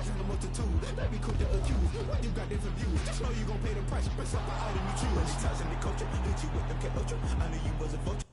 from the multitude. Let me cook the accused. Why you got different views? Just know you gon' pay the price. Press up the item you choose. Many times in the culture, hit you with them ultra. I knew you was a vulture.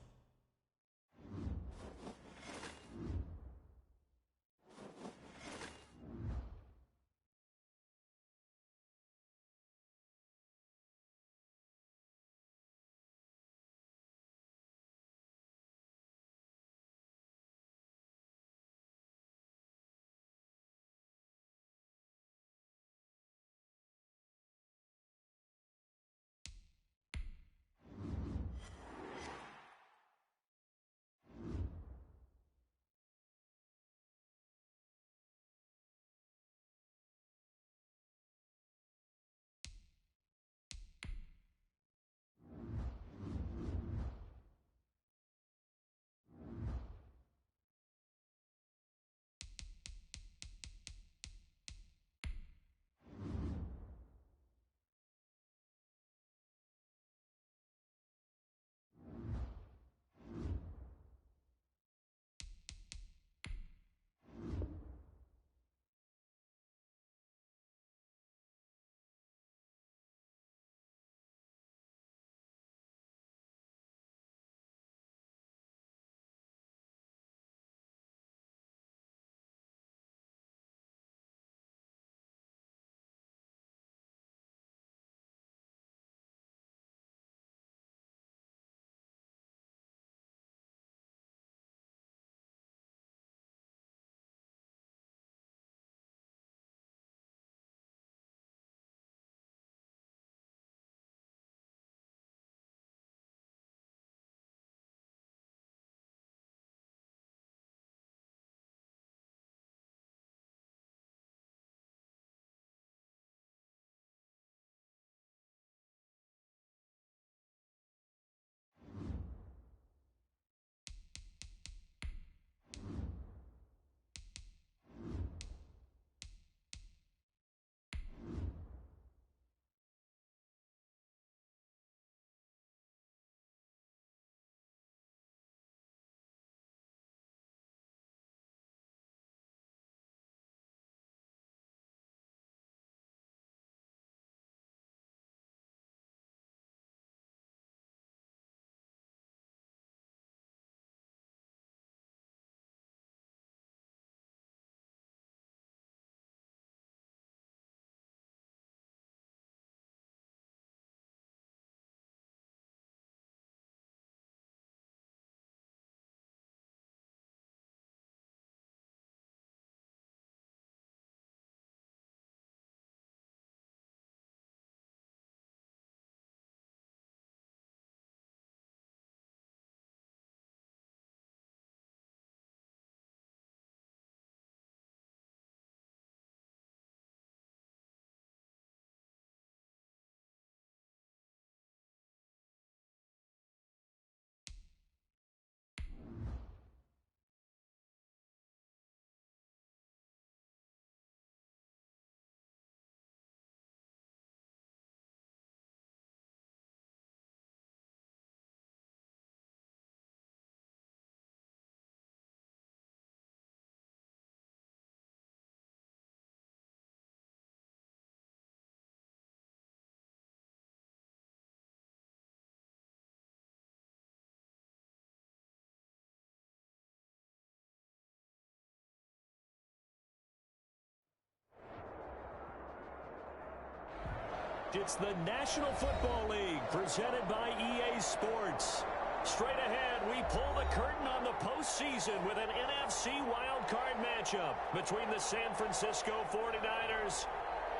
It's the National Football League presented by EA Sports. Straight ahead, we pull the curtain on the postseason with an NFC wildcard matchup between the San Francisco 49ers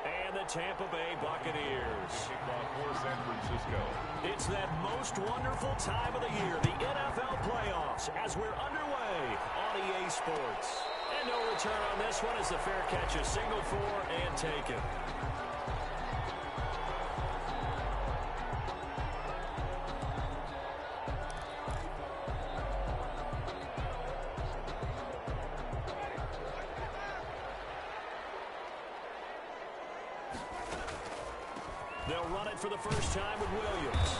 and the Tampa Bay Buccaneers. Kickoff for San Francisco. It's that most wonderful time of the year, the NFL playoffs, as we're underway on EA Sports. And no return on this one as the fair catch is signaled for and taken. They'll run it for the first time with Williams.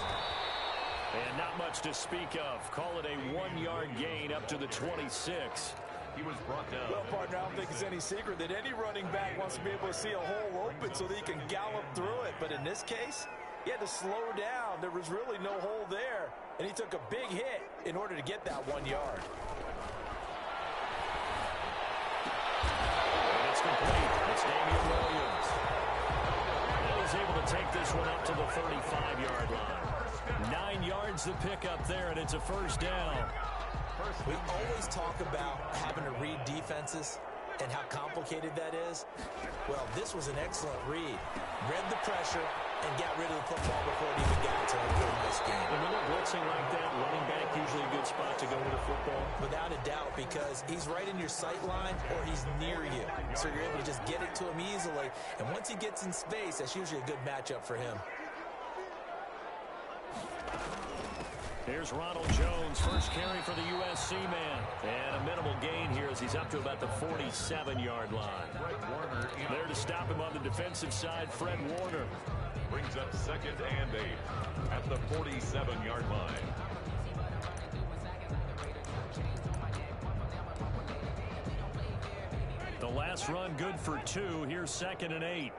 And not much to speak of. Call it a 1-yard gain up to the 26. He was brought down. Well, partner, I don't think it's any secret that any running back wants to be able to see a hole open so that he can gallop through it. But in this case, he had to slow down. There was really no hole there, and he took a big hit in order to get that 1 yard. And it's complete. It's Damian Williams. And he's able to take this one up to the 35-yard line. 9 yards to pick up there, and it's a first down. We always talk about having to read defenses and how complicated that is. Well, this was an excellent read. Read the pressure and got rid of the football before it even got to him. Good, nice game. And when they're blitzing like that, running back usually a good spot to go with the football. Without a doubt, because he's right in your sight line or he's near you. So you're able to just get it to him easily. And once he gets in space, that's usually a good matchup for him. Here's Ronald Jones, first carry for the USC man. And a minimal gain here as he's up to about the 47-yard line. There to stop him on the defensive side, Fred Warner. Brings up 2nd and 8 at the 47-yard line. The last run good for 2. Here's 2nd and 8.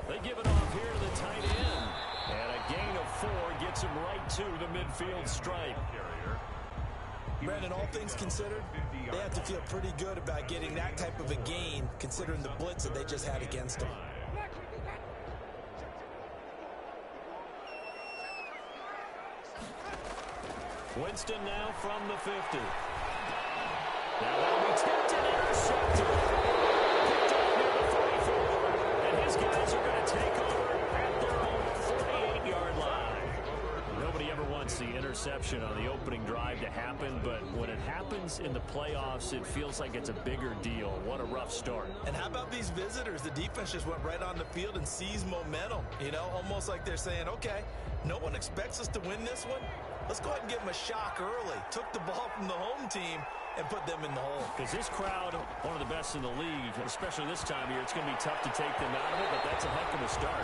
They give it off here to the tight end. And a gain of 4 gets him right to the midfield stripe. Brandon, all things considered, they have to feel pretty good about getting that type of a gain considering the blitz that they just had against them. Winston now from the 50. Now that'll be tipped and intercepted. Picked up near the 44. And his guys are going to take over at their own 48-yard line. Nobody ever wants the interception on the opening drive to happen, but when it happens in the playoffs, it feels like it's a bigger deal. What a rough start. And how about these visitors? The defense just went right on the field and seized momentum. You know, almost like they're saying, okay, no one expects us to win this one. Let's go ahead and give them a shock early. Took the ball from the home team and put them in the hole. Because this crowd, one of the best in the league, especially this time of year, it's going to be tough to take them out of it, but that's a heck of a start.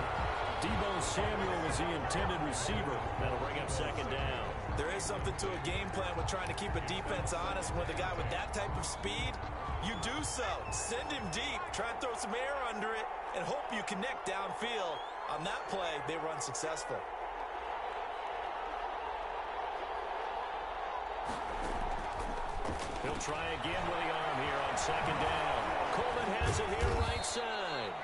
Deebo Samuel was the intended receiver. That'll bring up 2nd down. There is something to a game plan with trying to keep a defense honest. With a guy with that type of speed, you do so. Send him deep, try and throw some air under it, and hope you connect downfield. On that play, they run successful. He'll try again with the arm here on 2nd down. Coleman has it here right side.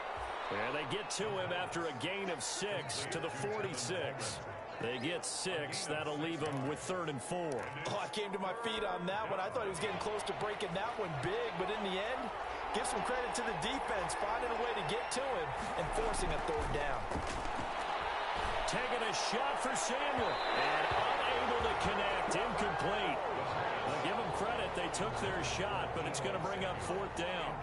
And they get to him after a gain of 6 to the 46. They get 6. That'll leave them with 3rd and 4. Oh, I came to my feet on that one. I thought he was getting close to breaking that one big, but in the end, give some credit to the defense, finding a way to get to him and forcing a 3rd down. Taking a shot for Samuel. And unable to connect. Incomplete. Well, give them credit. They took their shot, but it's going to bring up 4th down.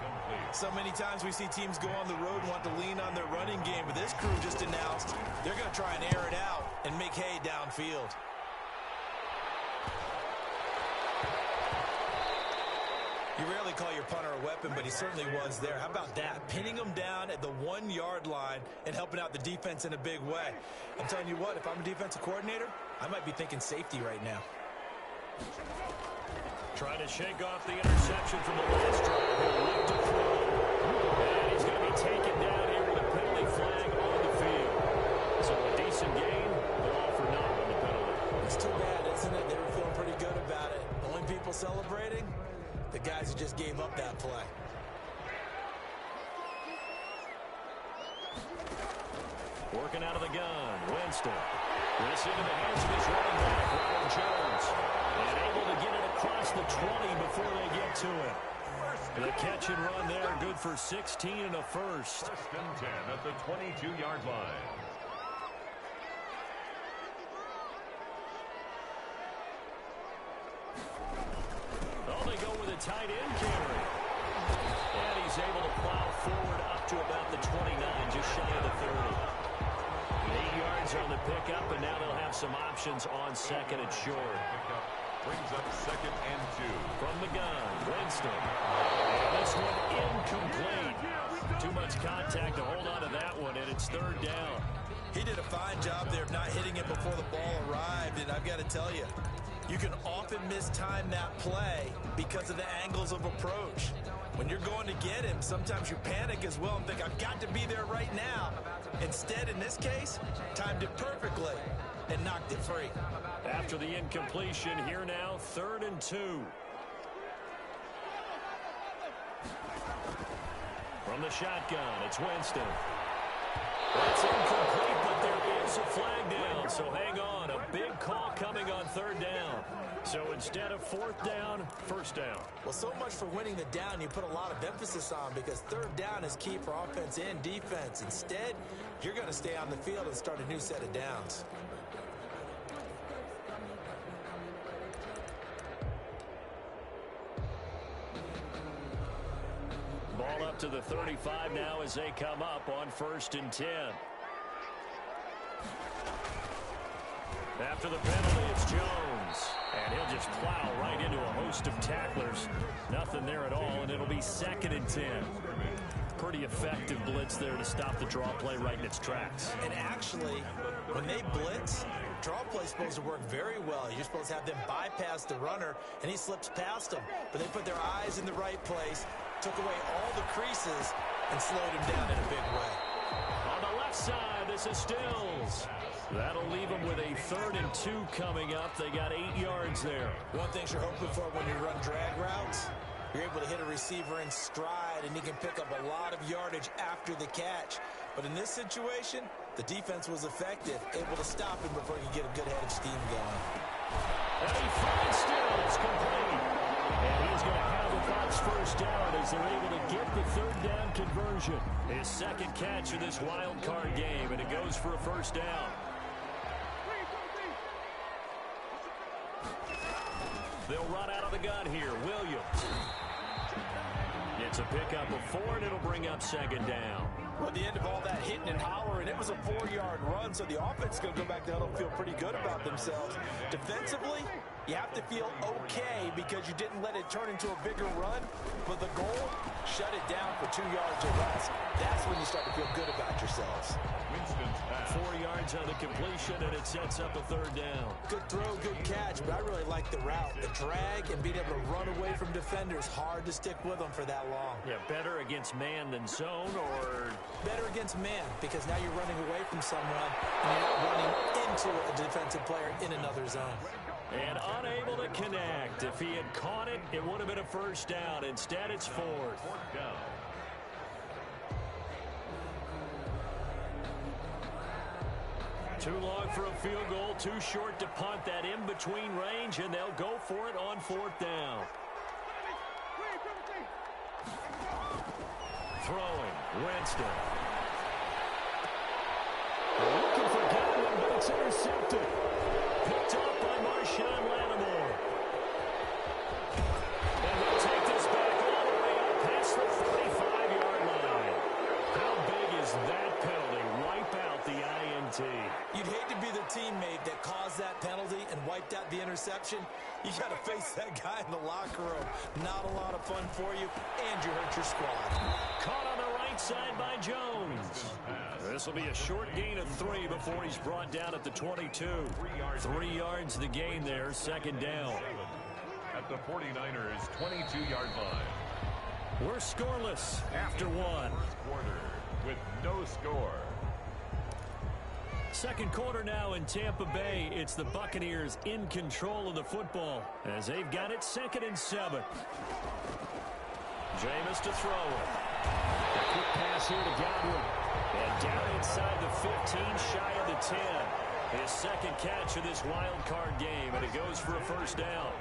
So many times we see teams go on the road and want to lean on their running game, but this crew just announced they're going to try and air it out and make hay downfield. You rarely call your punter a weapon, but he certainly was there. How about that? Pinning him down at the 1-yard line and helping out the defense in a big way. I'm telling you what, if I'm a defensive coordinator, I might be thinking safety right now. Trying to shake off the interception from the last drive. He'll look to throw. And he's going to be taken down here with a penalty flag on the field. So a decent gain, but all for naught on the penalty. It's too bad, isn't it? They were feeling pretty good about it. The only people celebrating, the guys who just gave up that play. Working out of the gun, Winston. This into the hands of his running back, Ronald Jones. And able to get it across the 20 before they get to it. The catch and run there, good for 16 and a first. 1st and 10 at the 22-yard line. Oh, they go with a tight end carry. And he's able to plow forward up to about the 29, just shy of the 30. 8 yards on the pickup, and now they'll have some options on 2nd and short. Brings up 2nd and 2. From the gun, Winston. And this one incomplete. Gets contact to hold on to that one, and it's third down. He did a fine job there of not hitting it before the ball arrived, and I've got to tell you, you can often mistime that play because of the angles of approach. When you're going to get him, sometimes you panic as well and think, I've got to be there right now. Instead, in this case, timed it perfectly and knocked it free. After the incompletion, here now, 3rd and 2. From the shotgun, it's Winston. That's incomplete, but there is a flag down, so hang on. A big call coming on 3rd down. So instead of 4th down, 1st down. Well, so much for winning the down you put a lot of emphasis on, because 3rd down is key for offense and defense. Instead, you're going to stay on the field and start a new set of downs. Ball up to the 35 now as they come up on 1st and 10. After the penalty, it's Jones. And he'll just plow right into a host of tacklers. Nothing there at all, and it'll be 2nd and 10. Pretty effective blitz there to stop the draw play right in its tracks. And actually, when they blitz, draw play is supposed to work very well. You're supposed to have them bypass the runner, and he slips past them. But they put their eyes in the right place, took away all the creases, and slowed him down in a big way. On the left side, this is Stills. That'll leave them with a 3rd and 2 coming up. They got 8 yards there. One thing you're hoping for when you run drag routes, you're able to hit a receiver in stride, and he can pick up a lot of yardage after the catch. But in this situation, the defense was effective, able to stop him before he could get a good head of steam going. And he finds Stills complete. And he's going to have the Bucs 1st down as they're able to get the 3rd down conversion. His 2nd catch of this wild card game, and it goes for a 1st down. They'll run out of the gun here. Williams. It's a pickup of 4, and it'll bring up 2nd down. Well, at the end of all that hitting and hollering, it was a 4-yard run, so the offense is going to go back to huddle and feel pretty good about themselves. Defensively, you have to feel okay because you didn't let it turn into a bigger run, but the goal, shut it down for 2 yards or less. That's when you start to feel good about yourselves. Winston's pass. 4 yards on the completion, and it sets up a 3rd down. Good throw, good catch, but I really like the route. The drag and being able to run away from defenders, hard to stick with them for that long. Yeah, better against man than zone, or better against man, because now you're running away from someone and you're not running into a defensive player in another zone. And unable to connect. If he had caught it, it would have been a 1st down. Instead, it's 4th. 4th down. Too long for a field goal, too short to punt. That in-between range, and they'll go for it on 4th down. Throwing, Winston. Looking for Godwin, but it's intercepted. Picked up by Marshawn Lattimore. And they'll take this back all the way up past the 45-yard line. How big is that penalty? Wipe out the INT. You'd hate to be the teammate that caused that penalty and wiped out the interception. You got to face that guy in the locker room. Not a lot of fun for you, and you hurt your squad. Caught on the right side by Jones. This will be a short gain of 3 before he's brought down at the 22. 3 yards the gain there, 2nd down. At the 49ers' 22-yard line. We're scoreless after 1. Quarter with no score. 2nd quarter now in Tampa Bay. It's the Buccaneers in control of the football as they've got it 2nd and 7. Jameis to throw it. A quick pass here to Godwin. And down inside the 15, shy of the 10. His 2nd catch of this wild card game, and it goes for a 1st down.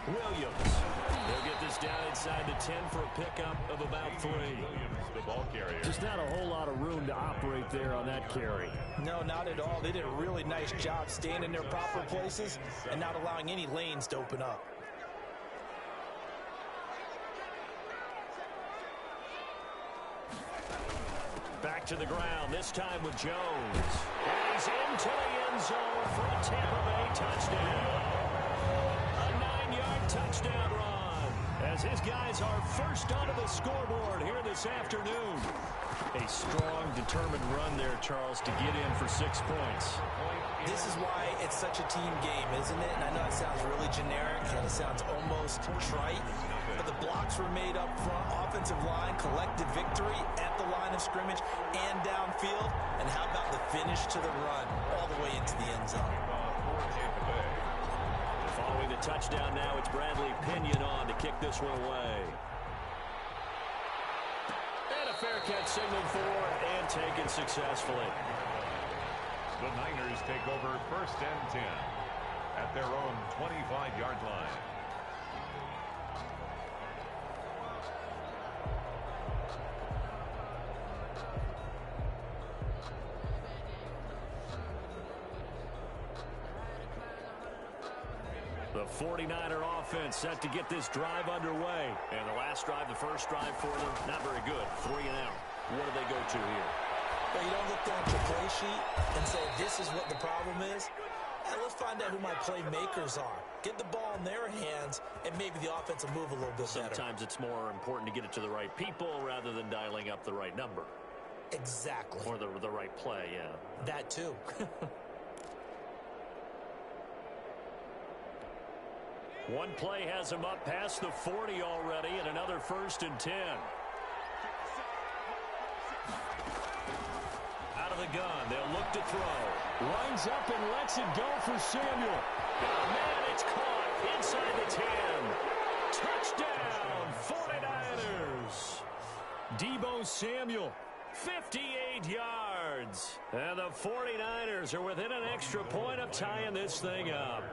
Williams. They'll get this down inside the 10 for a pickup of about 3. Williams, the ball carrier. Just not a whole lot of room to operate there on that carry. No, not at all. They did a really nice job staying in their proper places and not allowing any lanes to open up. Back to the ground, this time with Jones. And he's into the end zone for a Tampa Bay touchdown. A 9-yard touchdown run. as his guys are first onto the scoreboard here this afternoon. A strong, determined run there, Charles, to get in for 6 points. This is why it's such a team game, isn't it? And I know it sounds really generic and it sounds almost trite, but the blocks were made up front, offensive line, collected victory at the line of scrimmage and downfield. And how about the finish to the run all the way into the end zone? Following the touchdown now, it's Bradley Pinion on to kick this one away. And a fair catch signaled for and taken successfully. The Niners take over 1st and 10 at their own 25-yard line. The 49er offense set to get this drive underway. And the last drive, the first drive for them, not very good. 3 and out. What do they go to here? Well, you don't look down at your play sheet and say, this is what the problem is. Let's find out who my playmakers are. Get the ball in their hands, and maybe the offense will move a little bit better. Sometimes it's more important to get it to the right people rather than dialing up the right number. Exactly. Or the right play, yeah. That too. One play has him up past the 40 already, and another 1st and 10. Out of the gun, they'll look to throw. Lines up and lets it go for Samuel. Oh, man, it's caught inside the 10. Touchdown, 49ers. Deebo Samuel, 58 yards. And the 49ers are within an extra point of tying this thing up.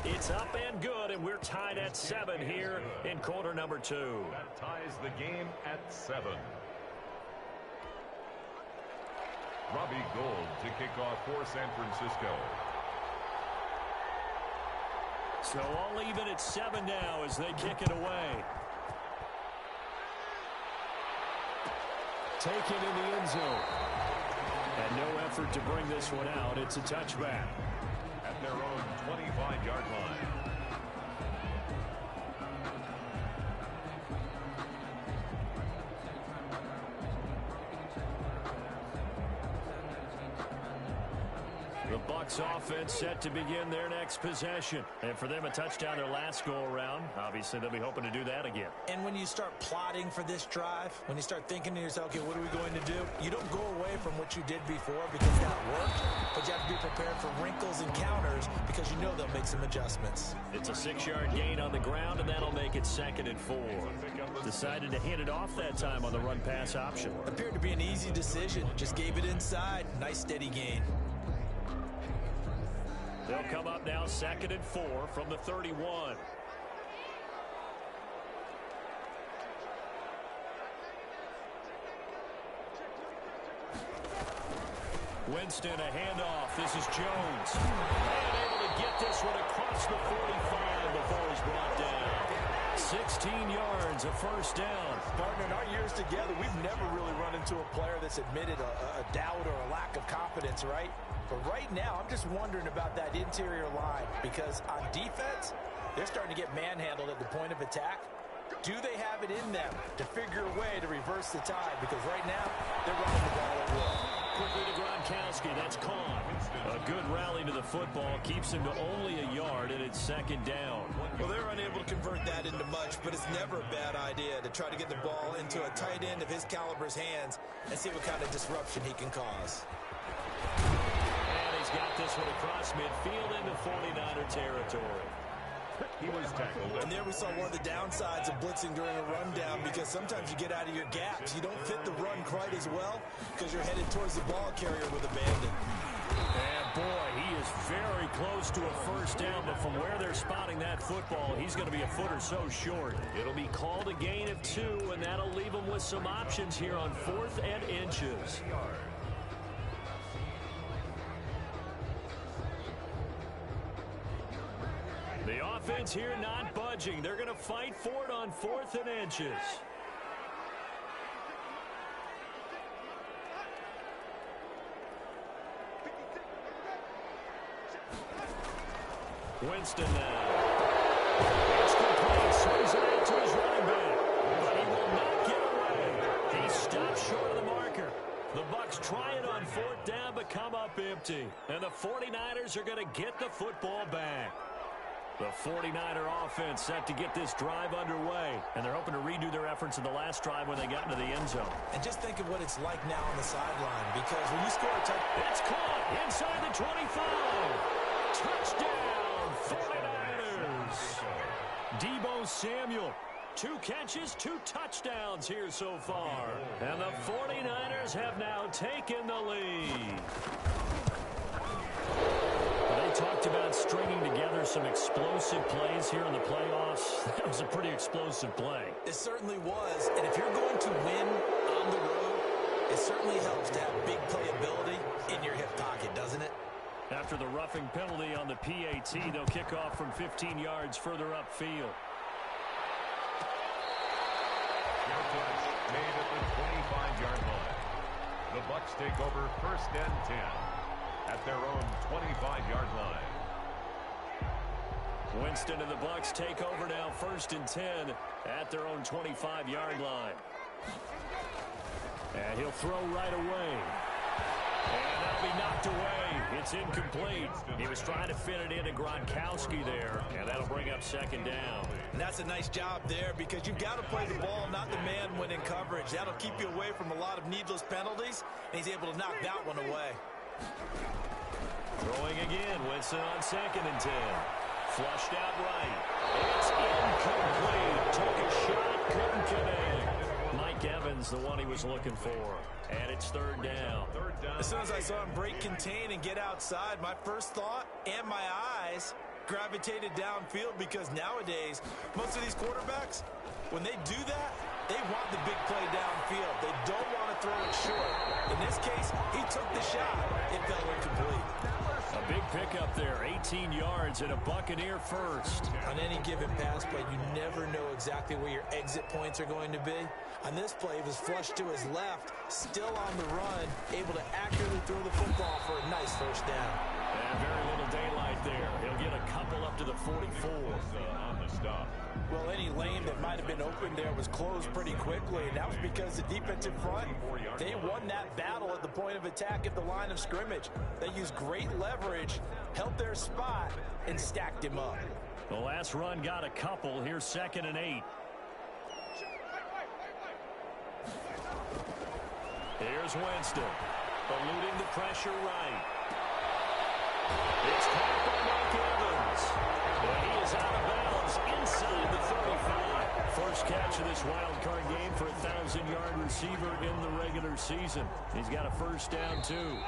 It's up and good, and we're tied at 7 here in quarter number 2. That ties the game at 7. Robbie Gould to kick off for San Francisco. So all even at 7 now as they kick it away. Taken in the end zone. And no effort to bring this one out. It's a touchback. At their own 25-yard line. The Bucs offense set to begin their next possession. And for them, a touchdown their last go-around. Obviously, they'll be hoping to do that again. And when you start plotting for this drive, when you start thinking to yourself, okay, what are we going to do? You don't go away from what you did before because that worked, but you have to be prepared for wrinkles and counters because you know they'll make some adjustments. It's a 6-yard gain on the ground, and that'll make it 2nd and 4. Decided to hand it off that time on the run-pass option. Appeared to be an easy decision. Just gave it inside. Nice steady gain. They'll come up now 2nd and 4 from the 31. Winston, a handoff. This is Jones. And able to get this one across the 45 before he's brought down. 16 yards, a 1st down. Partner, in our years together, we've never really run into a player that's admitted a doubt or a lack of confidence, right? But right now, I'm just wondering about that interior line because on defense, they're starting to get manhandled at the point of attack. Do they have it in them to figure a way to reverse the tide? Because right now, they're running the ball at will. Quickly to Gronkowski. That's caught. A good rally to the football. Keeps him to only a yard, and it's 2nd down. Well, they're unable to convert that into much, but it's never a bad idea to try to get the ball into a tight end of his caliber's hands and see what kind of disruption he can cause. And he's got this one across midfield into 49er territory. He was tackled. And there we saw one of the downsides of blitzing during a rundown because sometimes you get out of your gaps. You don't fit the run quite as well because you're headed towards the ball carrier with abandon. And boy, he is very close to a 1st down, but from where they're spotting that football, he's going to be a foot or so short. It'll be called a gain of 2, and that'll leave him with some options here on 4th and inches. The offense here not budging. They're going to fight for it on 4th and inches. Winston now. It's complete. Swings it out to his running back. But he will not get away. He stops short of the marker. The Bucs try it on 4th down, but come up empty. And the 49ers are going to get the football back. The 49er offense set to get this drive underway. And they're hoping to redo their efforts in the last drive when they got into the end zone. And just think of what it's like now on the sideline. Because when you score a touchdown, it's caught inside the 25. Touchdown, 49ers. Deebo Samuel. 2 catches, 2 touchdowns here so far. And the 49ers have now taken the lead. They talked about stringing together some explosive plays here in the playoffs. That was a pretty explosive play. It certainly was. And if you're going to win on the road, it certainly helps to have big playability in your hip pocket, doesn't it? After the roughing penalty on the PAT, they'll kick off from 15 yards further upfield. Made at the 25-yard line. The Bucs take over 1st and 10 at their own 25-yard line. Winston and the Bucs take over now 1st and 10 at their own 25-yard line. And he'll throw right away. And that'll be knocked away. It's incomplete. He was trying to fit it into Gronkowski there, and that'll bring up 2nd down. And that's a nice job there because you've got to play the ball, not the man when in coverage. That'll keep you away from a lot of needless penalties, and he's able to knock that one away. Throwing again, Winston on 2nd and 10. Flushed out right. It's incomplete. Took a shot, couldn't connect. Mike Evans, the one he was looking for. And it's 3rd down. As soon as I saw him break contain and get outside, my first thought and my eyes gravitated downfield because nowadays, most of these quarterbacks, when they do that, they want the big play downfield. They don't want to throw it short. In this case, he took the shot. It fell incomplete. A big pickup there, 18 yards and a Buccaneer first. On any given pass play, you never know exactly where your exit points are going to be. On this play, he was flushed to his left, still on the run, able to accurately throw the football for a nice 1st down. And very little daylight there. He'll get a couple up to the 44. On the stop. Well, any lane that might have been open there was closed pretty quickly, and that was because the defensive front, they won that battle at the point of attack at the line of scrimmage. They used great leverage, held their spot, and stacked him up. The last run got a couple. Here's 2nd and 8. Here's Winston, eluding the pressure right. It's caught by Mike Evans. And he is out of bounds inside the 35. First catch of this wild card game for a 1,000-yard receiver in the regular season. He's got a 1st down, too.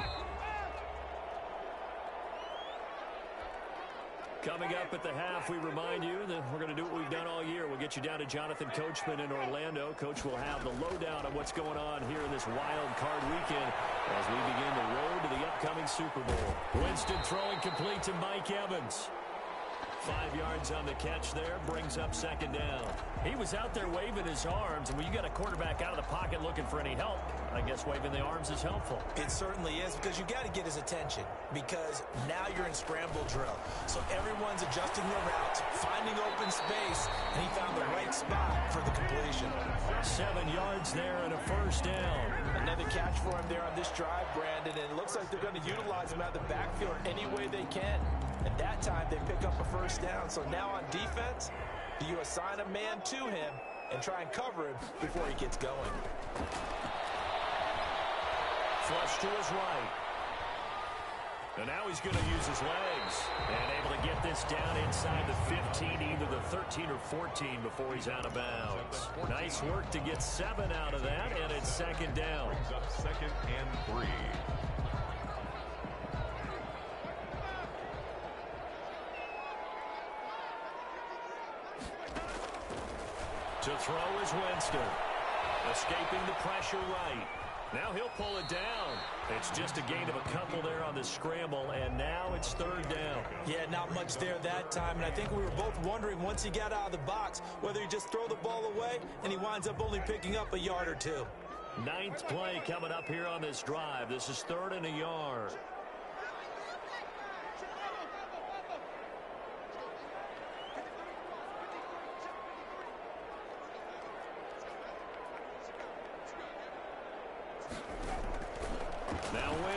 Coming up at the half, we remind you that we're going to do what we've done all year. We'll get you down to Jonathan Coachman in Orlando. Coach will have the lowdown on what's going on here in this wild card weekend as we begin the road to the upcoming Super Bowl. Winston throwing complete to Mike Evans. 5 yards on the catch there, brings up 2nd down. He was out there waving his arms, and when you got a quarterback out of the pocket looking for any help, I guess waving the arms is helpful. It certainly is, because you got to get his attention, because now you're in scramble drill. So everyone's adjusting their routes, finding open space, and he found the right spot for the completion. 7 yards there and a 1st down. Another catch for him there on this drive, Brandon, and it looks like they're going to utilize him out of the backfield any way they can. And that time they pick up a 1st down. So now on defense, do you assign a man to him and try and cover him before he gets going? Flush to his right. And now he's going to use his legs. And able to get this down inside the 15, either the 13 or 14 before he's out of bounds. Nice work to get 7 out of that, and it's 2nd down. Brings up 2nd and 3. To throw is Winston. Escaping the pressure right. Now he'll pull it down. It's just a gain of a couple there on the scramble, and now it's 3rd down. Yeah, not much there that time, and I think we were both wondering once he got out of the box whether he just throw the ball away, and he winds up only picking up a yard or 2. 9th play coming up here on this drive. This is 3rd and a yard.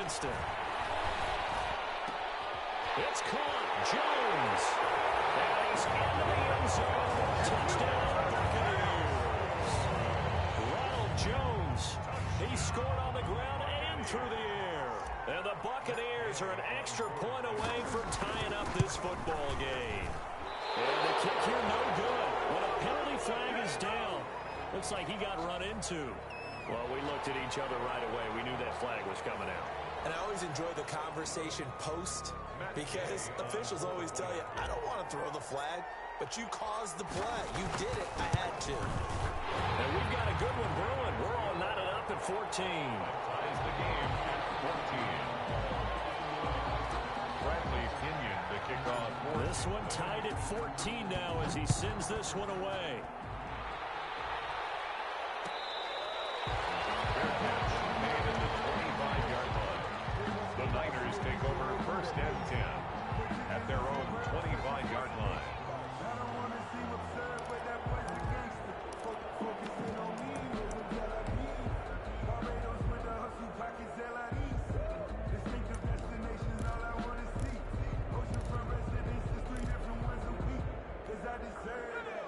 Winston. It's caught. Jones. And he's into the end zone. Touchdown, Buccaneers. Ronald Jones. He scored on the ground and through the air. And the Buccaneers are an extra point away from tying up this football game. And the kick here no good. When a penalty flag is down, looks like he got run into. Well, we looked at each other right away. We knew that flag was coming out. And I always enjoy the conversation post because officials always tell you, I don't want to throw the flag, but you caused the play. You did it. I had to. And we've got a good one brewing. We're all knotted up at 14. Ties the game at 14. Bradley Pinion to kick off. This one tied at 14 now as he sends this one away. The Niners take over first and 10 at their own 25-yard line.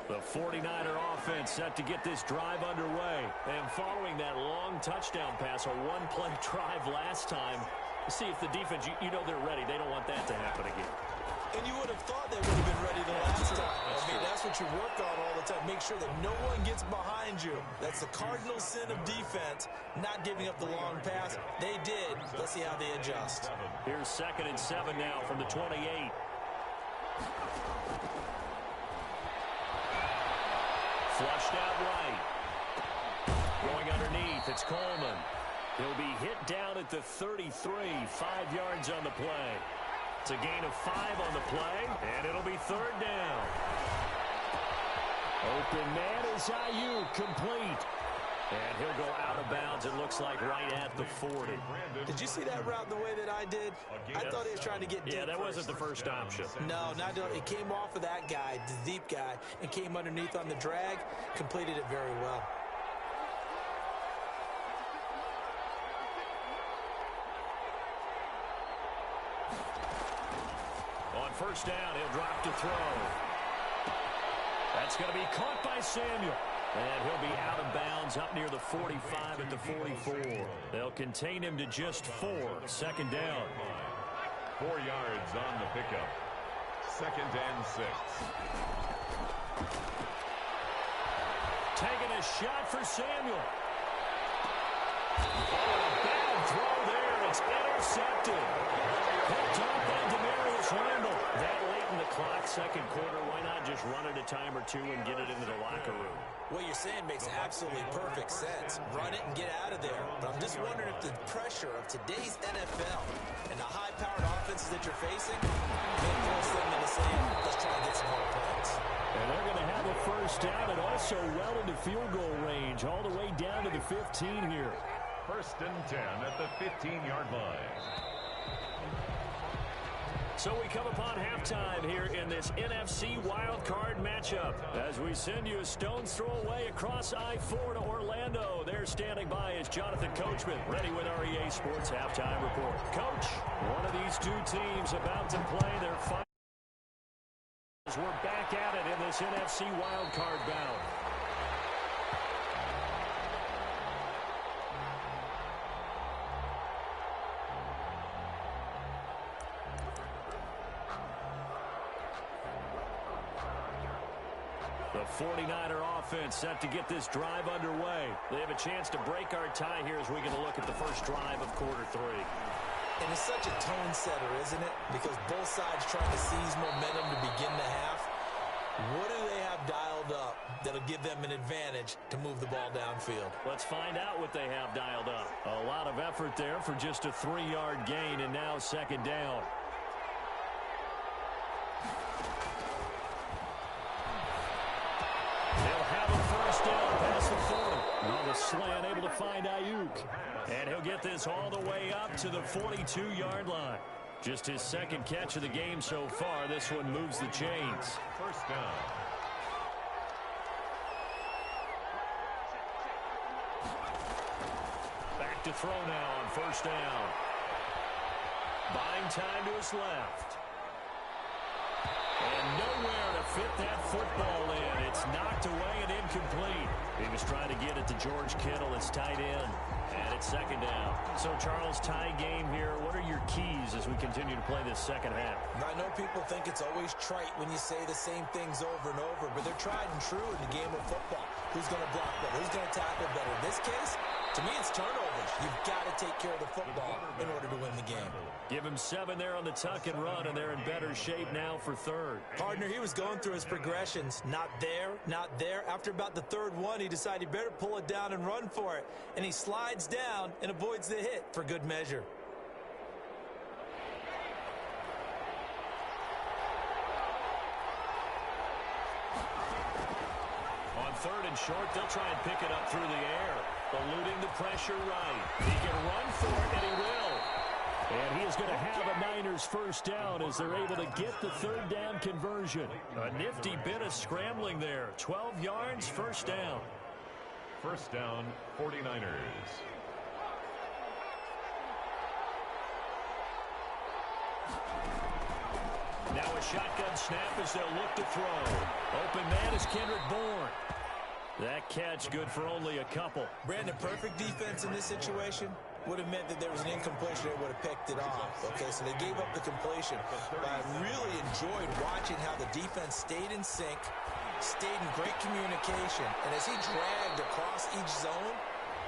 The 49er offense set to get this drive underway. And following that long touchdown pass, a one-play drive last time, see if the defense, you know they're ready. They don't want that to happen again. And you would have thought they would have been ready the last time. That's what you work on all the time. Make sure that no one gets behind you. That's the cardinal sin of defense, not giving up the long pass. They did. Let's see how they adjust. Here's 2nd and 7 now from the 28. Flushed out right. Going underneath, it's Coleman. He'll be hit down at the 33, 5 yards on the play. It's a gain of 5 on the play, and it'll be 3rd down. Open man is Ayuk, complete. And he'll go out of bounds, it looks like, right at the 40. Did you see that route the way that I did? I thought he was trying to get deep. Yeah, that wasn't the first option. No, not it came off of that guy, the deep guy, and came underneath on the drag, completed it very well. On first down, he'll drop to throw. That's going to be caught by Samuel. And he'll be out of bounds up near the 45 at the 44. They'll contain him to just 4. 2nd down. 4 yards on the pickup. 2nd and 6. Taking a shot for Samuel. Bad throw there. It's intercepted. Picked up by Demarius Randall. That late in the clock, 2nd quarter. Why not just run it a time or two and get it into the locker room? What you're saying makes absolutely perfect sense. Run it and get out of there. But I'm just wondering if the pressure of today's NFL and the high-powered offenses that you're facing may force them into saying, let's try and get some more points. And they're going to have a first down and also well into field goal range, all the way down to the 15 here. 1st and 10 at the 15-yard line. So we come upon halftime here in this NFC wildcard matchup as we send you a stone's throw away across I-4 to Orlando. There standing by is Jonathan Coachman, ready with our EA Sports Halftime Report. Coach, one of these two teams about to play their final. We're back at it in this NFC wildcard bout. The 49er offense set to get this drive underway. They have a chance to break our tie here as we get a look at the first drive of quarter 3. And it's such a tone setter, isn't it? Because both sides trying to seize momentum to begin the half. What do they have dialed up that'll give them an advantage to move the ball downfield? Let's find out what they have dialed up. A lot of effort there for just a 3-yard gain, and now 2nd down. They'll have a first down past the 40. On the slant, able to find Ayuk. And he'll get this all the way up to the 42-yard line. Just his 2nd catch of the game so far. This one moves the chains. 1st down. Back to throw now on 1st down. Buying time to his left. And nowhere to fit that football in. It's knocked away and incomplete. He was trying to get it to George Kittle. It's tight end. And it's second down. So, Charles, tie game here. What are your keys as we continue to play this second half? I know people think it's always trite when you say the same things over and over, but they're tried and true in the game of football. Who's going to block better? Who's going to tackle better? In this case, to me, it's turnovers. You've got to take care of the football in order to win the game. Give him 7 there on the tuck and run, and they're in better shape now for third. Partner, he was going through his progressions. Not there, not there. After about the third one, he decided he better pull it down and run for it. And he slides down and avoids the hit for good measure. On third and short, they'll try and pick it up through the air. Eluding the pressure right. He can run for it, and he will. And he is going to have a Niners first down as they're able to get the third down conversion. A nifty bit of scrambling there. 12 yards, first down. First down, 49ers. Now a shotgun snap as they'll look to throw. Open man is Kendrick Bourne. That catch good for only a couple. Brandon, perfect defense in this situation would have meant that there was an incompletion. They would have picked it off. Okay, so they gave up the completion. But I really enjoyed watching how the defense stayed in sync, stayed in great communication. And as he dragged across each zone,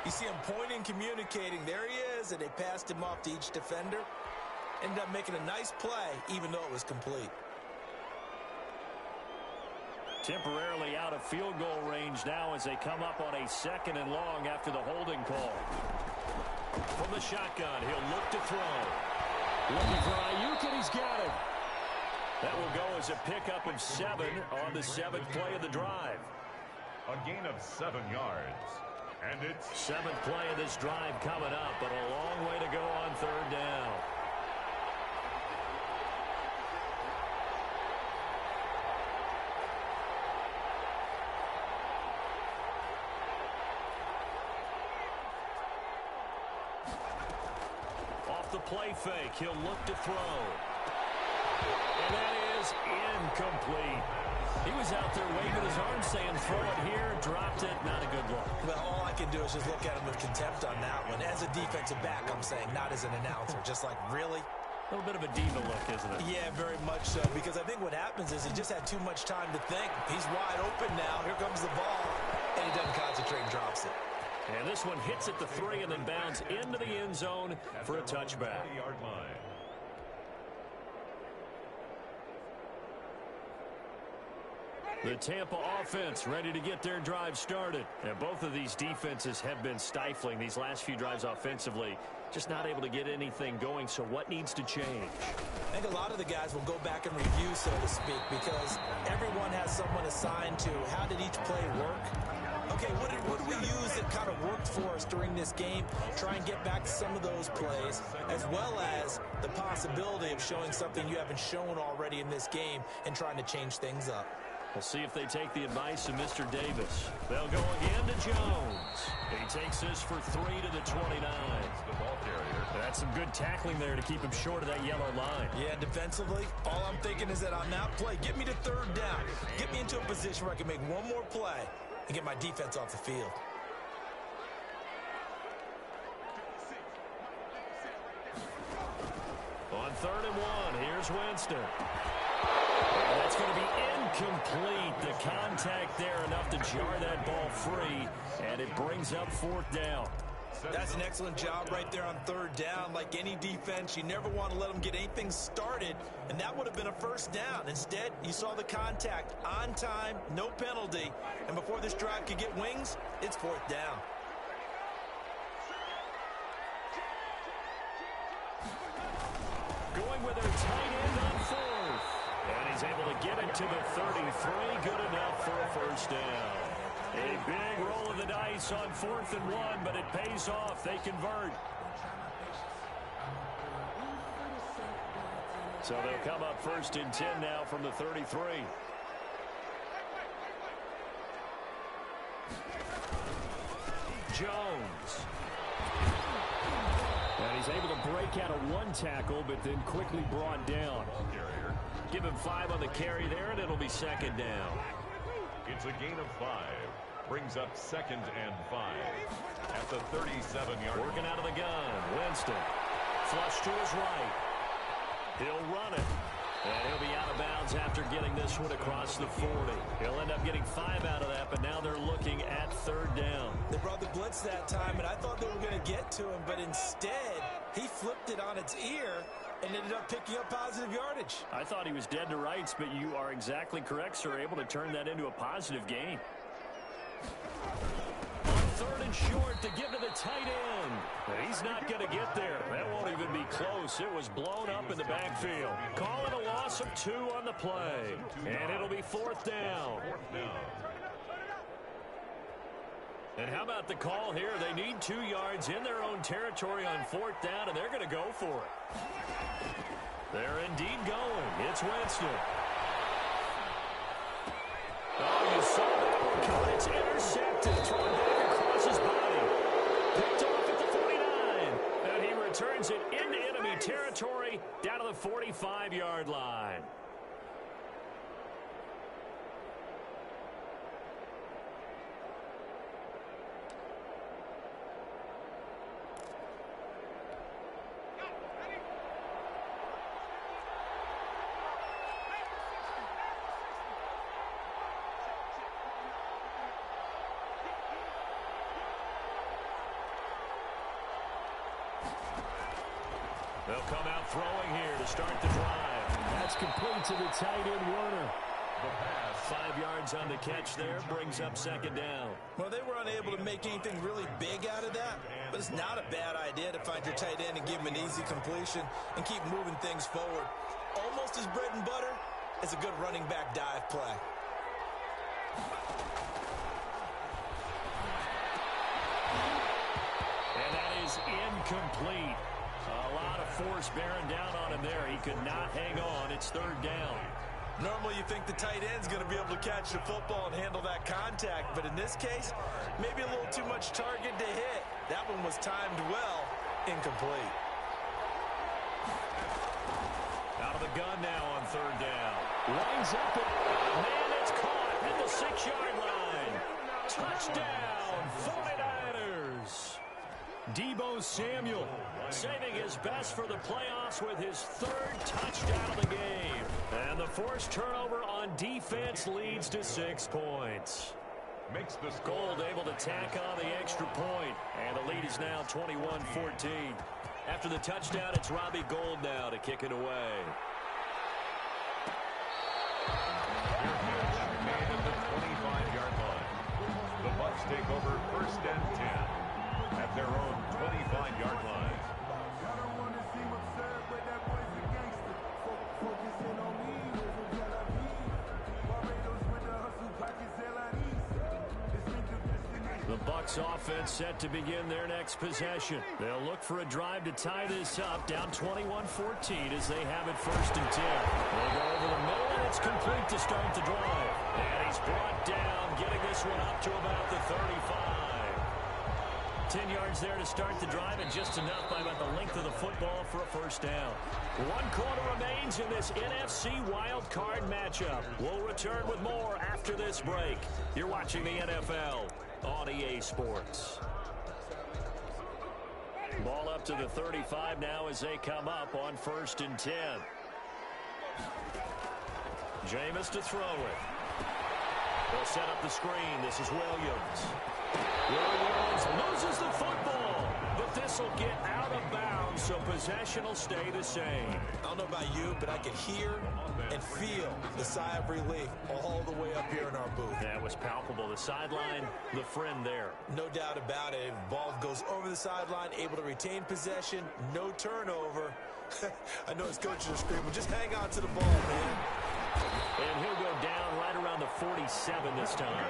you see him pointing, communicating. There he is, and they passed him off to each defender. Ended up making a nice play, even though it was complete. Temporarily out of field goal range now as they come up on a second and long after the holding call. From the shotgun, he'll look to throw. Looking for Ayuk, and he's got it. That will go as a pickup of 7 on the 7th play of the drive. A gain of 7 yards. And it's 7th play of this drive coming up, but a long way to go on third down. The play fake. He'll look to throw. And that is incomplete. He was out there waving his arms saying throw it here, dropped it, not a good look. Well, all I can do is just look at him with contempt on that one. As a defensive back, I'm saying, not as an announcer. Just like, really? A little bit of a diva look, isn't it? Yeah, very much so, because I think what happens is he just had too much time to think. He's wide open now. Here comes the ball, and he doesn't concentrate and drops it. And this one hits at the 3 and then bounds into the end zone for a touchback. yard line. The Tampa offense ready to get their drive started. And both of these defenses have been stifling these last few drives offensively. Just not able to get anything going, so what needs to change? I think a lot of the guys will go back and review, so to speak, because everyone has someone assigned to how did each play work. Okay, what did we use that kind of worked for us during this game? Try and get back to some of those plays, as well as the possibility of showing something you haven't shown already in this game and trying to change things up. We'll see if they take the advice of Mr. Davis. They'll go again to Jones. He takes this for 3 to the 29. The ball carrier. That's some good tackling there to keep him short of that yellow line. Yeah, defensively, all I'm thinking is that on that play, get me to third down. Get me into a position where I can make one more play and get my defense off the field. On 3rd and 1, here's Winston. And that's going to be incomplete. The contact there enough to jar that ball free, and it brings up 4th down. That's an excellent job right there on 3rd down. Like any defense, you never want to let them get anything started, and that would have been a first down. Instead, you saw the contact on time, no penalty, and before this drive could get wings, it's 4th down. Going with their tight end on 4th. And he's able to get it to the 33. Good enough for a first down. A big roll of the dice on 4th and 1, but it pays off. They convert. So they'll come up 1st and 10 now from the 33. Jones. And he's was able to break out of one tackle, but then quickly brought down. Give him 5 on the carry there, and it'll be second down. It's a gain of 5. Brings up 2nd and 5 at the 37-yard line. Working out of the gun. Winston. Flush to his right. He'll run it. And he'll be out of bounds after getting this one across the 40. He'll end up getting 5 out of that, but now they're looking at 3rd down. They brought the blitz that time, and I thought they were going to get to him, but instead, he flipped it on its ear and ended up picking up positive yardage. I thought he was dead to rights, but you are exactly correct, sir. Able to turn that into a positive gain. On 3rd and short to give to the tight end. And he's not going to get there. That won't even be close. It was blown up in the backfield. Call it a loss of 2 on the play. And it'll be 4th down. And how about the call here? They need 2 yards in their own territory on 4th down, and they're going to go for it. They're indeed going. It's Winston. Oh, you saw that one coming. It's intercepted. Thrown back across his body. Picked off at the 49. And he returns it into enemy territory down to the 45-yard line. They'll come out throwing here to start the drive. That's complete to the tight end, Warner. The pass, 5 yards on the catch there, brings up 2nd down. Well, they were unable to make anything really big out of that, but it's not a bad idea to find your tight end and give him an easy completion and keep moving things forward. Almost as bread and butter as a good running back dive play. And that is incomplete. A lot of force bearing down on him there. He could not hang on. It's 3rd down. Normally you think the tight end's going to be able to catch the football and handle that contact, but in this case, maybe a little too much target to hit. That one was timed well, incomplete. Out of the gun now on 3rd down. Lines up it. Man, it's caught at the 6-yard line. Touchdown, 49ers. Deebo Samuel saving his best for the playoffs with his 3rd touchdown of the game. And the forced turnover on defense leads to 6 points. Makes the Gold able to tack on the extra point. And the lead is now 21-14. After the touchdown, it's Robbie Gould now to kick it away. made at the 25-yard line. The Bucs take over 1st and 10 at their own 25-yard line. The Bucs offense set to begin their next possession. They'll look for a drive to tie this up, down 21-14 as they have it 1st and 10. They'll go over the middle, and it's complete to start the drive. And he's brought down, getting this one up to about the 35. 10 yards there to start the drive, and just enough by about the length of the football for a 1st down. 1 quarter remains in this NFC wild card matchup. We'll return with more after this break. You're watching the NFL on EA Sports. Ball up to the 35 now as they come up on 1st and 10. Jameis to throw it. They'll set up the screen. This is Williams. Williams loses the football, but this will get out of bounds, so possession will stay the same. I don't know about you, but I can hear and feel the sigh of relief all the way up here in our booth. That was palpable. The sideline, the friend there. No doubt about it. Ball goes over the sideline, able to retain possession, no turnover. I know his coaches are screaming, just hang on to the ball, man. And he'll go down right around the 47 this time.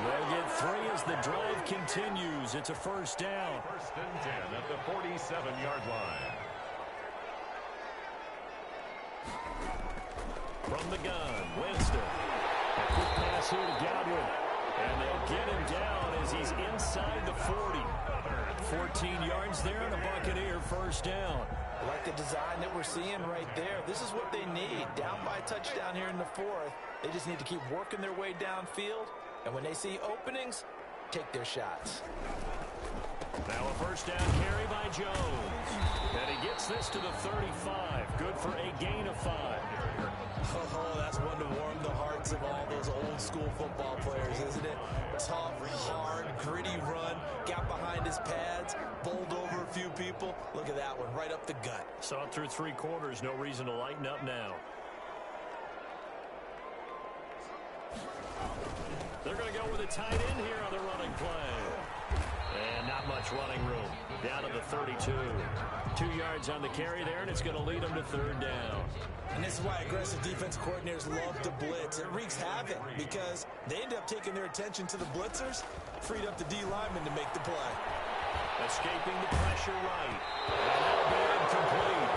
They'll get 3 as the drive continues. It's a 1st down. 1st and 10 at the 47-yard line. From the gun, Winston. A quick pass here to Godwin. And they'll get him down as he's inside the 40. 14 yards there and a Buccaneer first down. I like the design that we're seeing right there. This is what they need. Down by a touchdown here in the fourth. They just need to keep working their way downfield. And when they see openings, take their shots. Now a first down carry by Jones. And he gets this to the 35. Good for a gain of 5. Oh, that's one to warm the hearts of all those old school football players, isn't it? Tough, hard, gritty run. Got behind his pads, bowled over a few people. Look at that one, right up the gut. Saw it through 3 quarters. No reason to lighten up now. They're going to go with a tight end here on the running play. And not much running room. Down to the 32. 2 yards on the carry there, and it's going to lead them to third down. And this is why aggressive defense coordinators love to blitz. It wreaks havoc because they end up taking their attention to the blitzers, freed up the D lineman to make the play. Escaping the pressure right. And that'll be incomplete.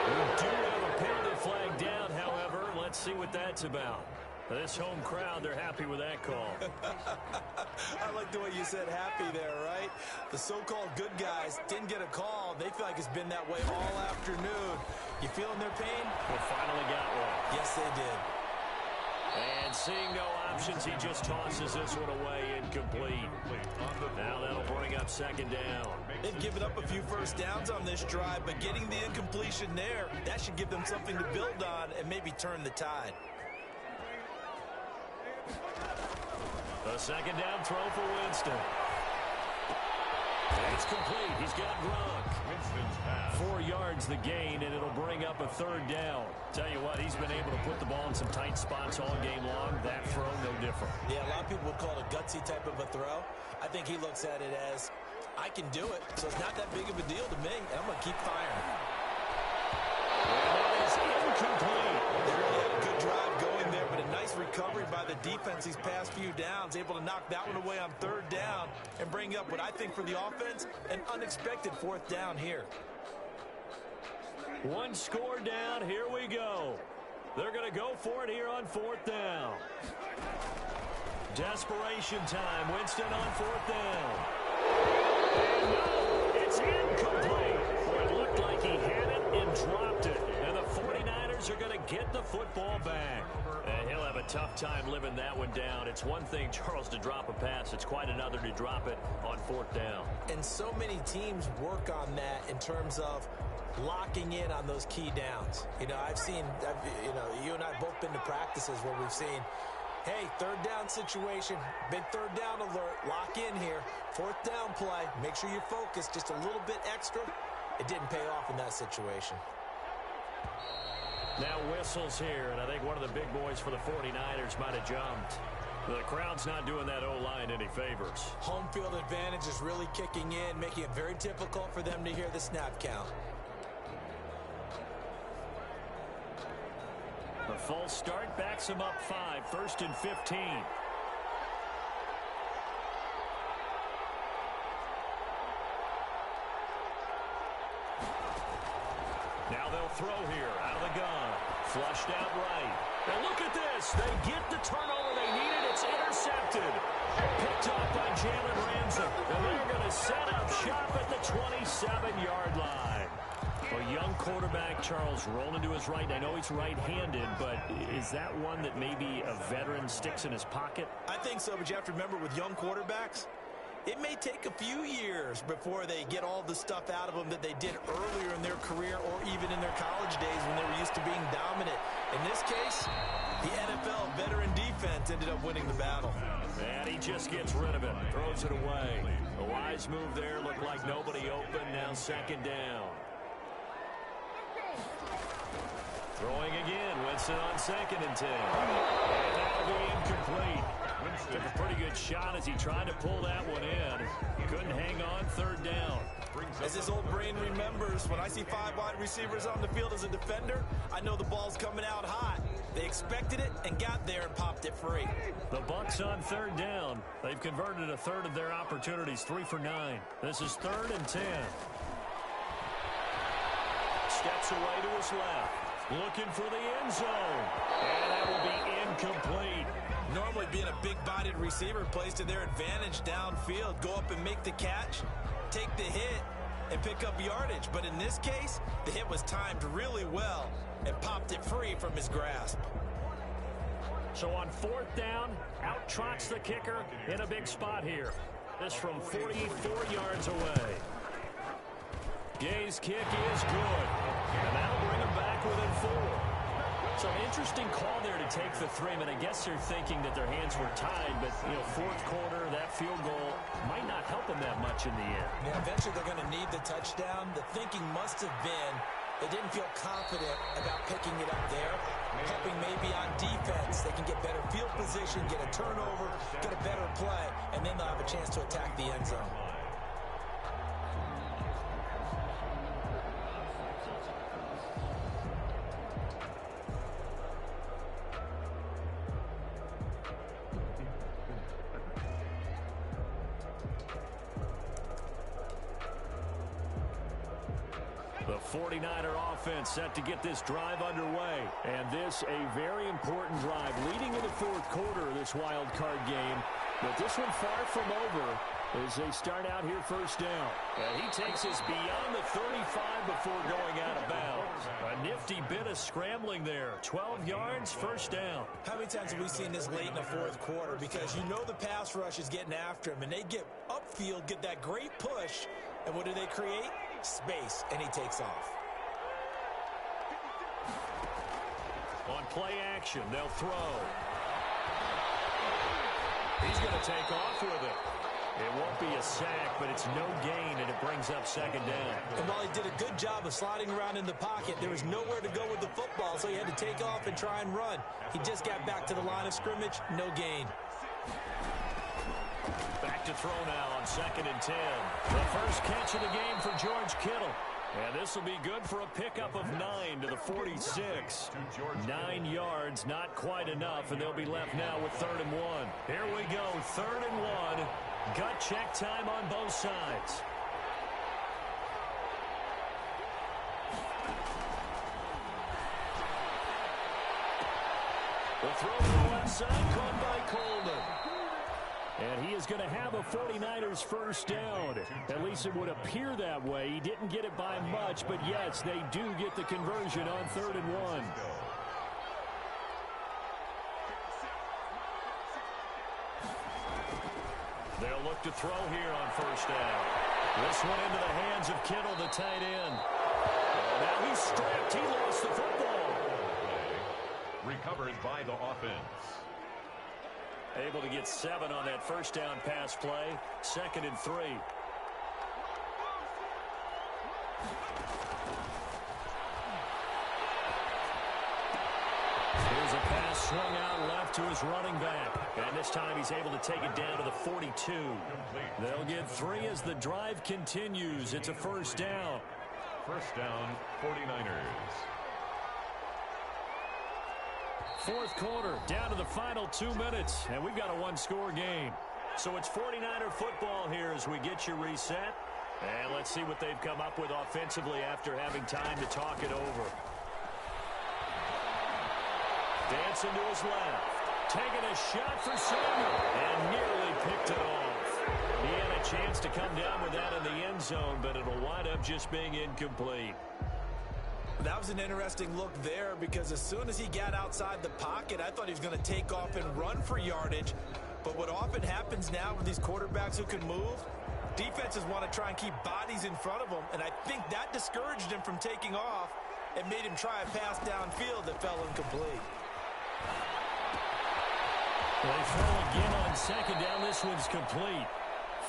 We do have a penalty flag down, however. Let's see what that's about. This home crowd, they're happy with that call. I like the way you said happy there, right? The so-called good guys didn't get a call. They feel like it's been that way all afternoon. You feeling their pain? We finally got one. Yes, they did. And seeing no options, he just tosses this one away, incomplete. Now that'll bring up second down. They've given up a few first downs on this drive, but getting the incompletion there, that should give them something to build on and maybe turn the tide. A second down throw for Winston. And it's complete. He's got Gronk. 4 yards the gain, and it'll bring up a third down. Tell you what, he's been able to put the ball in some tight spots all game long. That throw, no different. Yeah, a lot of people would call it a gutsy type of a throw. I think he looks at it as, I can do it, so it's not that big of a deal to me, and I'm going to keep firing. And that is incomplete. They really had a good drive going there, but a nice recovery by the defense these past few downs, able to knock that one away on third down and bring up what I think for the offense, an unexpected fourth down here. One score down. Here we go. They're going to go for it here on fourth down. Desperation time. Winston on fourth down. And no, it's incomplete. Well, it looked like he had it and dropped it. And the 49ers are going to get the football back. And he'll have a tough time living that one down. It's one thing, Charles, to drop a pass. It's quite another to drop it on fourth down. And so many teams work on that in terms of locking in on those key downs. You know, you and I have both been to practices where we've seen, hey, third down situation, big third down alert, lock in here, fourth down play, make sure you focus just a little bit extra. It didn't pay off in that situation. Now whistles here, and I think one of the big boys for the 49ers might have jumped. The crowd's not doing that O-line any favors. Home field advantage is really kicking in, making it very difficult for them to hear the snap count. A false start backs him up 5, 1st and 15. Now they'll throw here out of the gun. Flushed out right. And look at this. They get the turnover they needed. It's intercepted. Picked off by Jalen Ramsey. And they're going to set up shop at the 27-yard line. A young quarterback, Charles, rolling to his right. I know he's right-handed, but is that one that maybe a veteran sticks in his pocket? I think so, but you have to remember with young quarterbacks, it may take a few years before they get all the stuff out of them that they did earlier in their career or even in their college days when they were used to being dominant. In this case, the NFL veteran defense ended up winning the battle. And he just gets rid of it, throws it away. A wise move there, looked like nobody open, now second down. Throwing again, Winston on 2nd and 10. And that'll be incomplete. Took a pretty good shot as he tried to pull that one in. Couldn't hang on, third down. As this old brain remembers, when I see 5 wide receivers on the field as a defender, I know the ball's coming out hot. They expected it and got there and popped it free. The Bucs on third down. They've converted a third of their opportunities, 3 for 9. This is 3rd and 10. Steps away to his left. Looking for the end zone. And that will be incomplete. Normally being a big body right-handed receiver plays to their advantage downfield. Go up and make the catch, take the hit, and pick up yardage. But in this case, the hit was timed really well and popped it free from his grasp. So on 4th down, out trots the kicker in a big spot here. This from 44 yards away. Gay's kick is good, and that'll bring him back within 4. So an interesting call there to take the 3. I mean, I guess they're thinking that their hands were tied, but, 4th quarter, that field goal might not help them that much in the end. Yeah, eventually they're going to need the touchdown. The thinking must have been they didn't feel confident about picking it up there, hoping maybe on defense they can get better field position, get a turnover, get a better play, and then they'll have a chance to attack the end zone. The 49er offense set to get this drive underway. And this a very important drive leading in the 4th quarter of this wild card game. But this one far from over as they start out here 1st down. And he takes us beyond the 35 before going out of bounds. A nifty bit of scrambling there. 12 yards, 1st down. How many times have we seen this late in the 4th quarter? Because the pass rush is getting after him, and they get upfield, get that great push, and what do they create? Space, and he takes off. On play action, they'll throw. He's going to take off with it. It won't be a sack, but it's no gain, and it brings up 2nd down. And while he did a good job of sliding around in the pocket, there was nowhere to go with the football, so he had to take off and try and run. He just got back to the line of scrimmage, no gain. Back to throw now on 2nd and 10. The first catch of the game for George Kittle. And this will be good for a pickup of 9 to the 46. 9 yards, not quite enough, and they'll be left now with 3rd and 1. Here we go, 3rd and 1. Gut check time on both sides. The throw to the left side, caught by Coleman. And he is going to have a 49ers 1st down. At least it would appear that way. He didn't get it by much, but yes, they do get the conversion on 3rd and 1. They'll look to throw here on 1st down. This one into the hands of Kittle, the tight end. Now he's stripped. He lost the football. Recovered by the offense. Able to get 7 on that 1st down pass play. 2nd and 3. Here's a pass swung out left to his running back. And this time he's able to take it down to the 42. They'll get 3 as the drive continues. It's a 1st down. 1st down, 49ers. 4th quarter, down to the final 2 minutes, and we've got a 1-score game. So it's 49er football here as we get you reset. And let's see what they've come up with offensively after having time to talk it over. Dancing to his left. Taking a shot for Samuel, and nearly picked it off. He had a chance to come down with that in the end zone, but it'll wind up just being incomplete. That was an interesting look there because as soon as he got outside the pocket, I thought he was going to take off and run for yardage. But what often happens now with these quarterbacks who can move, defenses want to try and keep bodies in front of them, and I think that discouraged him from taking off and made him try a pass downfield that fell incomplete. They throw again on 2nd down. This one's complete.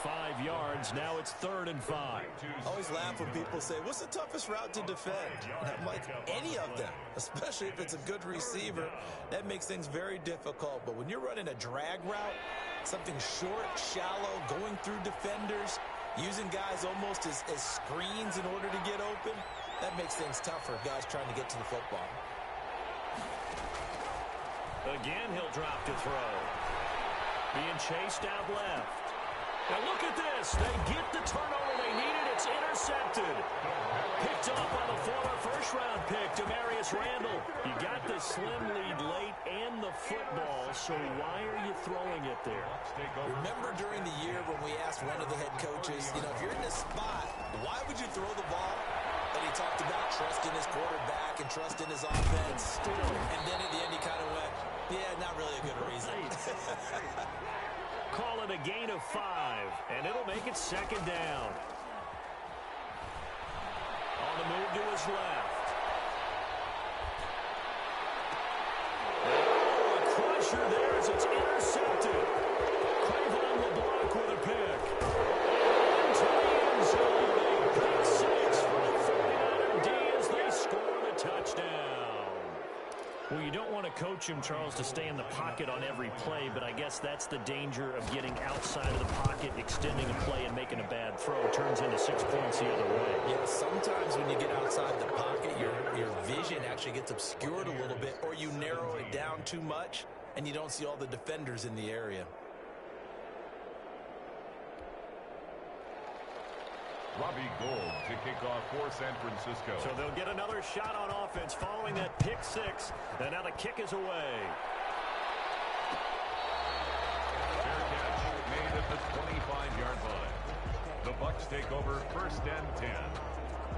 5 yards. Now it's 3rd and 5. I always laugh when people say, what's the toughest route to defend? And I'm like, any of them, especially if it's a good receiver. That makes things very difficult. But when you're running a drag route, something short, shallow, going through defenders, using guys almost as screens in order to get open, that makes things tougher, guys trying to get to the football. Again, he'll drop to throw. Being chased out left. Now look at this. They get the turnover they needed. It's intercepted. Picked up by the former first-round pick, Demarius Randall. He got the slim lead late and the football, so why are you throwing it there? Remember during the year when we asked one of the head coaches, if you're in this spot, why would you throw the ball? And he talked about trusting his quarterback and trusting his offense. And then at the end he kind of went, yeah, not really a good reason. Call it a gain of 5, and it'll make it second down. On the move to his left. Oh, a crusher there as it's intercepted. Craven on the block with a pick. And to the end zone, a pick 6 for the 49er D as they score the touchdown. Well, you don't want to coach him, Charles, to stay in the pocket on every play, but I guess that's the danger of getting outside of the pocket, extending a play, and making a bad throw. Turns into 6 points the other way. Yeah, sometimes when you get outside the pocket, your vision actually gets obscured a little bit, or you narrow it down too much, and you don't see all the defenders in the area. Robbie Gould to kick off for San Francisco. So they'll get another shot on offense following that pick 6, and now the kick is away. Fair catch made at the 25-yard line. The Bucs take over 1st and 10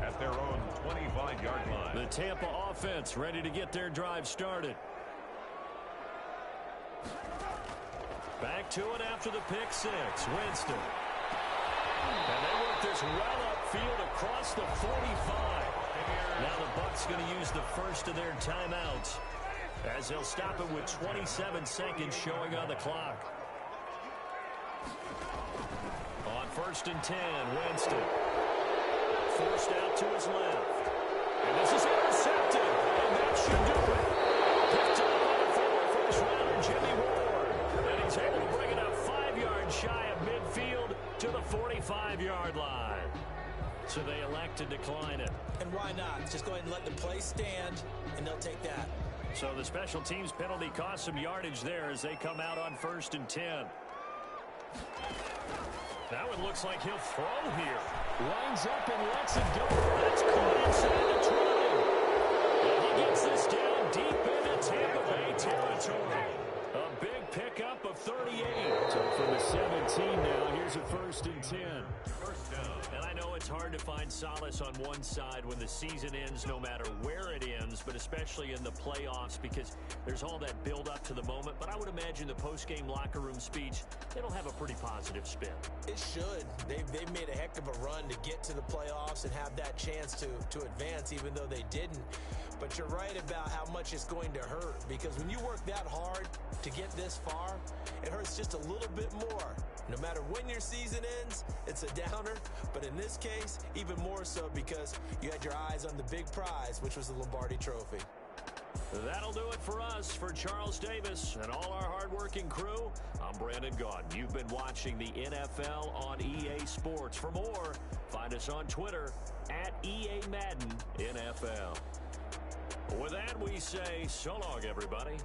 at their own 25-yard line. The Tampa offense ready to get their drive started. Back to it after the pick 6. Winston. And they work this well upfield across the 45. Now the Bucs going to use the first of their timeouts as they'll stop it with 27 seconds showing on the clock. On 1st and 10, Winston. Forced out to his left. And this is intercepted. And that should do it. Picked up by the former first-rounder Jimmy Ward. And he's able to bring it up 5 yards shy of midfield to the 45-yard line. So they elect to decline it. And why not? Just go ahead and let the play stand, and they'll take that. So the special teams penalty cost some yardage there as they come out on 1st and 10. Now it looks like he'll throw here. Lines up and lets it go. That's coincident trying. And he gets this down deep into Tampa Bay territory. A big pickup of 38. So from the 17 now, here's a 1st and 10. First down. And I know it's hard to find solace on one side when the season ends, no matter where it ends, but especially in the playoffs, because there's all that build up to the moment. But I would imagine the post-game locker room speech, it'll have a pretty positive spin. It should. They've made a heck of a run to get to the playoffs and have that chance to advance, even though they didn't. But you're right about how much it's going to hurt, because when you work that hard to get this far, it hurts just a little bit more. No matter when your season ends, it's a downer. But in this case, even more so because you had your eyes on the big prize, which was the Lombardi Trophy. That'll do it for us. For Charles Davis and all our hardworking crew, I'm Brandon Gaudin. You've been watching the NFL on EA Sports. For more, find us on Twitter at EA Madden NFL. With that, we say so long, everybody.